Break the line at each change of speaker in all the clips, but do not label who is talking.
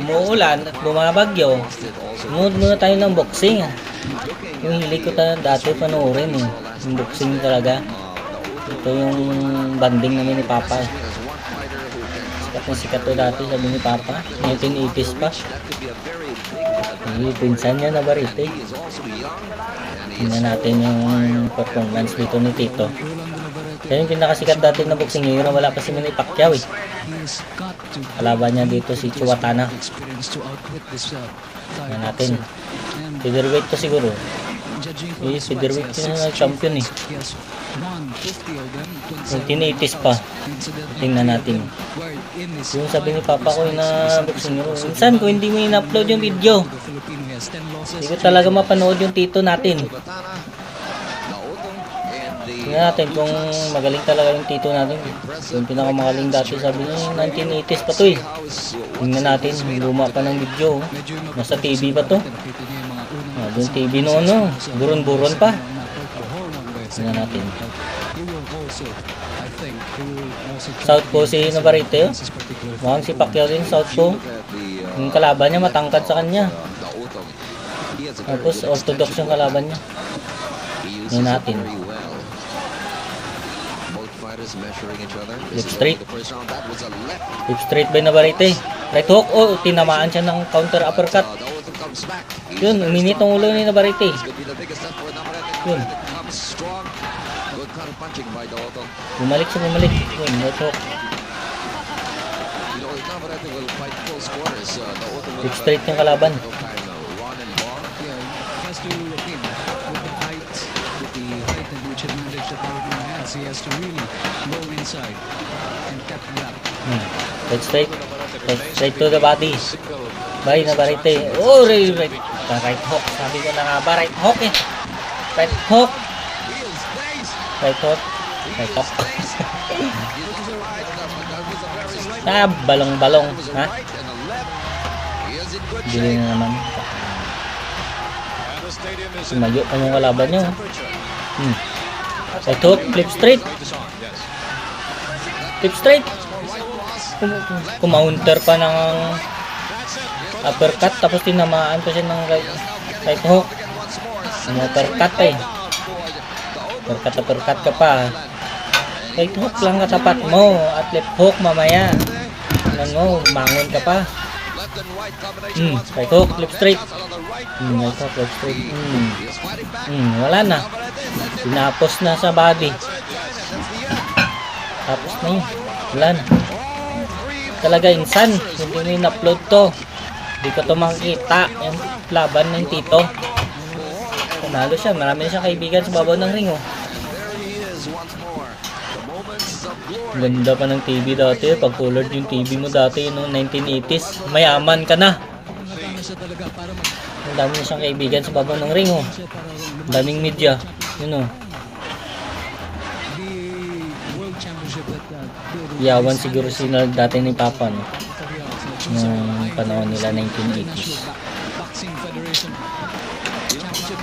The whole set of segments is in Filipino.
umuulan at bumabagyo, manood muna tayo ng boxing. Yung hilig ko dati panoorin eh. Yung boxing talaga. Ito yung banding namin ni Papa. Sikat na sikat to dati, sabi ni Papa. 1980s pa. Pinsan niya na Barite. Tingnan natin yung performance dito ni Tito. Kaya yung pinakasikat dati na boxing ngayon, wala pa si Manny Pacquiao eh. Kalaban niya dito si Chuatana. Tingnan natin. Featherweight to siguro. Featherweight na champion eh. 1980s pa. Tingnan natin. Yung sabi ni Papa ko na boxing nyo. Minsan kung hindi mo in-upload yung video, hindi ko talaga mapanood yung Tito natin. Tingnan natin kung magaling talaga yung Tito natin. Yung pinakamagaling dati, sabi niya 1980s pa to eh. Tingnan natin, luma pa ng video. Nasa TV pa to. Yung TV noon no, buron-buron pa. Tingnan natin. Southpaw si Navarrete. Mukhang si Pacquiao din, Southpaw. Yung kalaban niya matangkad sa kanya. Tapos orthodox yung kalaban niya. Tingnan natin. Lip straight. Lip straight by Navarrete. Right hook. Oh, tinamaan siya ng counter uppercut. Yun, uminit ang ulo ni Navarrete. Yun. Bumalik siya, bumalik. Yun, right hook. Lip straight yung kalaban. Right straight. Right straight to the body. By Navarrete. Oh, right hook. Sabi ko na nga ba, right hook eh. Right hook. Right hook. Right hook. Balong-balong. Ha? Bili na naman. Sumayo pa yung kalaban nyo. Right hook. Flip straight. Flip straight. Kumounter pa ng uppercut. Tapos tinamaan pa siya ng right hook. Uppercut eh. Uppercut ka pa. Right hook lang katapat mo. At left hook mamaya. Ano, bangon ka pa. Right hook, left straight. Right hook, left straight. Wala na. Tinapos na sa body. Tapos na yun. Wala na. Talaga insan. Hindi mo in-upload to. Hindi ko to makikita. Yung laban ng Tito. Panalo siya. Marami na siyang kaibigan sa babaw ng ring. Oh. Ganda pa ng TV dati. Pag colored yung TV mo dati noong 1980s. Mayaman ka na. Ang dami na siyang kaibigan sa babaw ng ring. Oh. Ang daming media. Yun oh. Yawan siguro sila dati ni Papa no? Nung panahon nila 1980s.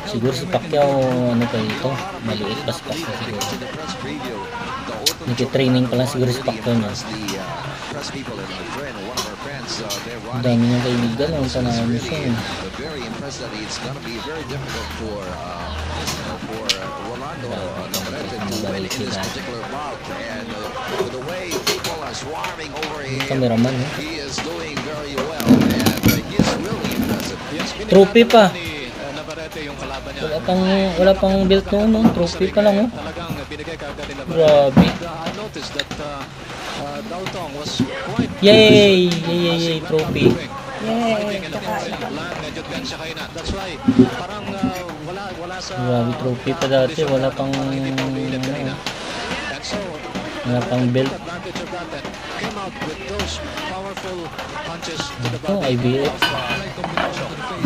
Siguro si Pacquiao ano pa ito, maliit pa si Pacquiao siguro. Nag-training pa lang siguro si Pacquiao niya. Ang dami niyang kaibigan ang panahon niya siya. Cameraman eh. Trophy pa. Wala pang belt noon, no? Trophy pa lang oh. Grabe. Yay! Yay! Trophy.
Yay!
Grabe, trophy pa dati. Wala pang belt. Ito, IBF.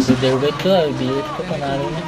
Featherweight to, IBF to, panalo na.